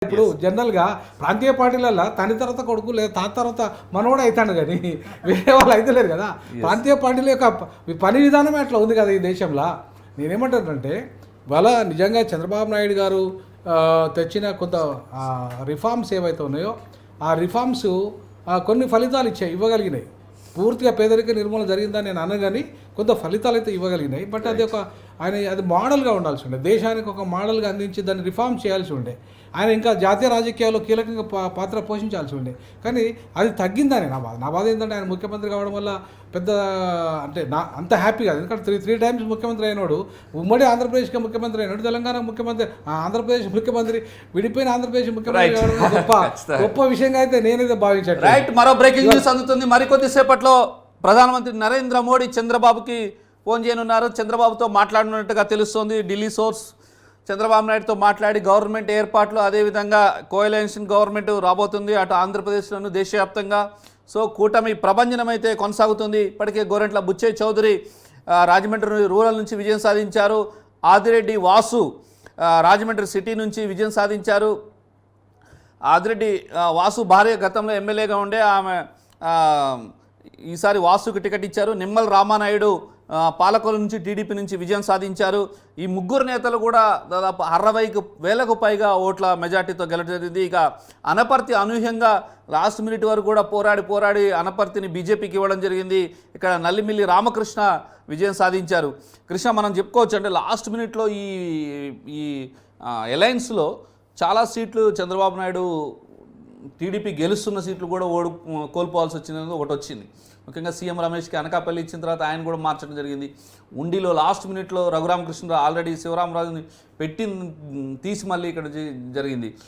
ఇప్పుడు జనరల్గా ప్రాంతీయ పార్టీలలో తన తర్వాత కొడుకు లేదా తాత తర్వాత మనోడు అవుతాడు కానీ వేరే వాళ్ళు అయితే లేరు కదా. ప్రాంతీయ పార్టీల యొక్క పని విధానమే అట్లా ఉంది కదా ఈ దేశంలో. నేనేమంటానంటే వాళ్ళ నిజంగా చంద్రబాబు నాయుడు గారు తెచ్చిన కొంత రిఫార్మ్స్ ఏవైతే ఉన్నాయో ఆ రిఫార్మ్స్ కొన్ని ఫలితాలు ఇవ్వగలిగినాయి. పూర్తిగా పేదరిక నిర్మూలన జరిగిందని నేను అనగాని కొంత ఫలితాలు అయితే ఇవ్వగలిగినాయి. బట్ అది అది మోడల్గా ఉండాల్సి ఉండే, దేశానికి ఒక మోడల్గా అందించి దాన్ని రిఫార్మ్ చేయాల్సి ఉండే. ఆయన ఇంకా జాతీయ రాజకీయాల్లో కీలకంగా పాత్ర పోషించాల్సి ఉండే. కానీ అది తగ్గిందని నా బాధ ఏంటంటే ఆయన ముఖ్యమంత్రి కావడం వల్ల పెద్ద అంటే అంత హ్యాపీ కాదు. ఎందుకంటే త్రీ టైమ్స్ ముఖ్యమంత్రి అయినాడు, ఉమ్మడి ఆంధ్రప్రదేశ్కి ముఖ్యమంత్రి అయినాడు, తెలంగాణ ముఖ్యమంత్రి, ఆంధ్రప్రదేశ్ ముఖ్యమంత్రి, విడిపోయిన ఆంధ్రప్రదేశ్ ముఖ్యమంత్రి కావడం గొప్ప విషయంగా అయితే నేనైతే భావించాను. రైట్, మరో బ్రేకింగ్ న్యూస్ అందుతుంది. మరికొద్ది సేపట్లో ప్రధానమంత్రి నరేంద్ర మోడీ చంద్రబాబుకి ఫోన్ చేయనున్నారు. చంద్రబాబుతో మాట్లాడనున్నట్టుగా తెలుస్తోంది. ఢిల్లీ సోర్స్ చంద్రబాబు నాయుడుతో మాట్లాడి గవర్నమెంట్ ఏర్పాట్లు, అదేవిధంగా కోయలెన్షన్ గవర్నమెంట్ రాబోతుంది అటు ఆంధ్రప్రదేశ్లోను దేశవ్యాప్తంగా. సో కూటమి ప్రభంజనం అయితే కొనసాగుతుంది. ఇప్పటికే గోరంట్ల బుచ్చయ్య చౌదరి రాజమండ్రి రూరల్ నుంచి విజయం సాధించారు. ఆదిరెడ్డి వాసు రాజమండ్రి సిటీ నుంచి విజయం సాధించారు. ఆదిరెడ్డి వాసు భార్య గతంలో ఎమ్మెల్యేగా ఉండే ఆమె ఈసారి వాసుకు టికెట్ ఇచ్చారు. నిమ్మల రామానాయుడు పాలకొల నుంచి టీడీపీ నుంచి విజయం సాధించారు. ఈ ముగ్గురు నేతలు కూడా దాదాపు 60,000కు పైగా ఓట్ల మెజార్టీతో గెలవడం జరిగింది. ఇక అనపర్తి అనూహ్యంగా లాస్ట్ మినిట్ వరకు కూడా పోరాడి అనపర్తిని బీజేపీకి ఇవ్వడం జరిగింది. ఇక్కడ నల్లిమిల్లి రామకృష్ణ విజయం సాధించారు. కృష్ణ, మనం చెప్పుకోవచ్చు అంటే లాస్ట్ మినిట్లో ఈ అలయన్స్లో చాలా సీట్లు చంద్రబాబు నాయుడు టీడీపీ గెలుస్తున్న సీట్లు కూడా కోల్పోవాల్సి వచ్చింది. ఒకటి వచ్చింది, ముఖ్యంగా సీఎం రమేష్కి అనకాపల్లి ఇచ్చిన తర్వాత ఆయన కూడా మార్చడం జరిగింది. ఉండిలో లాస్ట్ మినిట్లో రఘురామకృష్ణరావు ఆల్రెడీ శివరామరాజుని తీసి మళ్ళీ ఇక్కడ జరిగింది.